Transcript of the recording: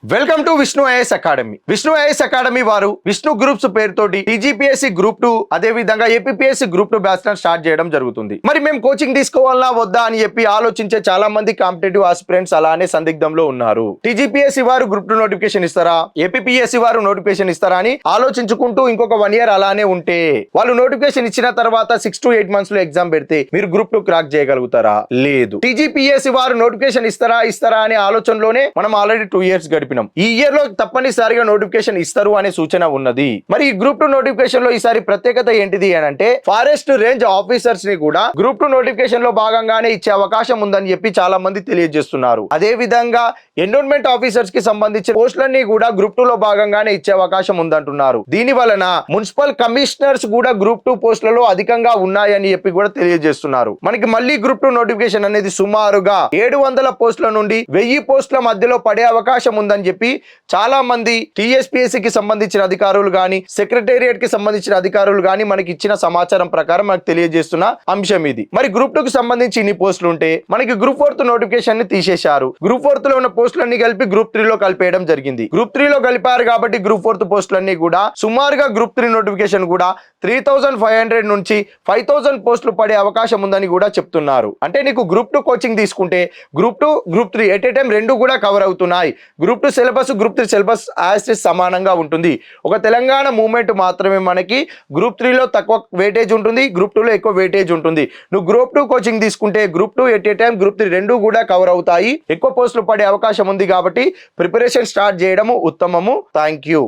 Welcome to Vishnu IAS academy. Vishnu IAS academy వారు Vishnu groups పేరుతోటి TGPSC group 2 అదే విధంగా ఏపీపీఎస్సీ గ్రూప్ 2 బ్యాచ్ స్టార్ట్ చేయడం జరుగుతుంది. మరి మేము కోచింగ్ తీసుకోవాలా వద్దా అని చెప్పి ఆలోచించే చాలా మంది కాంపిటేటివ్ ఆస్పిరెంట్స్ అలానే సందిగ్ధంలో ఉన్నారు. టీజీపీఎస్సీ వారు గ్రూప్ 2 నోటిఫికేషన్ ఇస్తారా, ఏపీపీఎస్సీ వారు నోటిఫికేషన్ ఇస్తారా అని ఆలోచించుకుంటూ ఇంకొక 1 year అలానే ఉంటే వాళ్ళు నోటిఫికేషన్ ఇచ్చిన తర్వాత 6 to 8 months లో ఎగ్జామ్ పెడితే మీరు గ్రూప్ 2 క్రాక్ చేయగలుగుతారా? లేదు. టీజీపీఎస్సీ వారు నోటిఫికేషన్ ఇస్తారా అనే ఆలోచనలోనే మనం ఆల్రెడీ 2 years గడిపినాం. ఈ ఇయర్ లో తప్పనిసరిగా నోటిఫికేషన్ ఇస్తారు అనే సూచన ఉన్నది. మరి ఈ గ్రూప్ 2 నోటిఫికేషన్ లో ఈసారి ప్రత్యేకత ఏంటిది అని అంటే ఫారెస్ట్ రేంజ్ ఆఫీసర్స్ ని కూడా గ్రూప్ 2 నోటిఫికేషన్ లో భాగంగానే ఇచ్చే అవకాశం ఉందని చెప్పి చాలా మంది తెలియజేస్తున్నారు. అదే విధంగా ఎన్విరాన్మెంట్ ఆఫీసర్స్ కి సంబంధించిన పోస్టులన్నీ కూడా గ్రూప్ 2 లో భాగంగానే ఇచ్చే అవకాశం ఉందంటున్నారు. దీని వలన మున్సిపల్ కమిషనర్స్ కూడా గ్రూప్ 2 పోస్టులలో అధికంగా ఉన్నాయని చెప్పి కూడా తెలియజేస్తున్నారు. మనకి మళ్ళీ గ్రూప్ 2 నోటిఫికేషన్ అనేది సుమారుగా 700 పోస్టుల నుండి 1000 పోస్టుల మధ్యలో పడే అవకాశం ఉందని చెప్పి చాలా మంది టీఎస్పీఎస్సీ కి సంబంధించిన అధికారులు గాని సెక్రటేరియట్ కి సంబంధించిన అధికారులు గాని మనకి ఇచ్చిన సమాచారం ప్రకారం మనకు తెలియజేస్తున్న అంశం ఇది. మరి గ్రూప్ 2 కి సంబంధించి ఇన్ని పోస్టులు ఉంటే మనకి గ్రూప్ 4 నోటిఫికేషన్ ని తీసేశారు. గ్రూప్ 4 లో ఉన్న పోస్టులన్నీ కలిపి గ్రూప్ 3 లో కలిపేయడం జరిగింది. గ్రూప్ 3 లో కలిపారు కాబట్టి గ్రూప్ 4 పోస్టులన్నీ కూడా సుమారుగా గ్రూప్ 3 నోటిఫికేషన్ కూడా 3500 నుంచి 5000 పోస్టులు పడే అవకాశం ఉందని కూడా చెప్తున్నారు. అంటే నీకు గ్రూప్ 2 కోచింగ్ తీసుకుంటే group 2 group 3 at a time రెండు కూడా కవర్ అవుతున్నాయి. Group 2 syllabus group 3 syllabus as సమానంగా ఉంటుంది. ఒక తెలంగాణ మూవ్మెంట్ మాత్రమే మనకి గ్రూప్ 3 లో తక్కువ వెయిటేజ్ ఉంటుంది, గ్రూప్ 2 లో ఎక్కువ వెయిటేజ్ ఉంటుంది. నువ్వు గ్రూప్ 2 కోచింగ్ తీసుకుంటే group 2 at a time group 3 రెండు కూడా కవర్ అవుతాయి. ఎక్కువ పోస్టులు పడే అవకాశం ఉంది కాబట్టి ప్రిపరేషన్ స్టార్ట్ చేయడము ఉత్తమము. Thank you.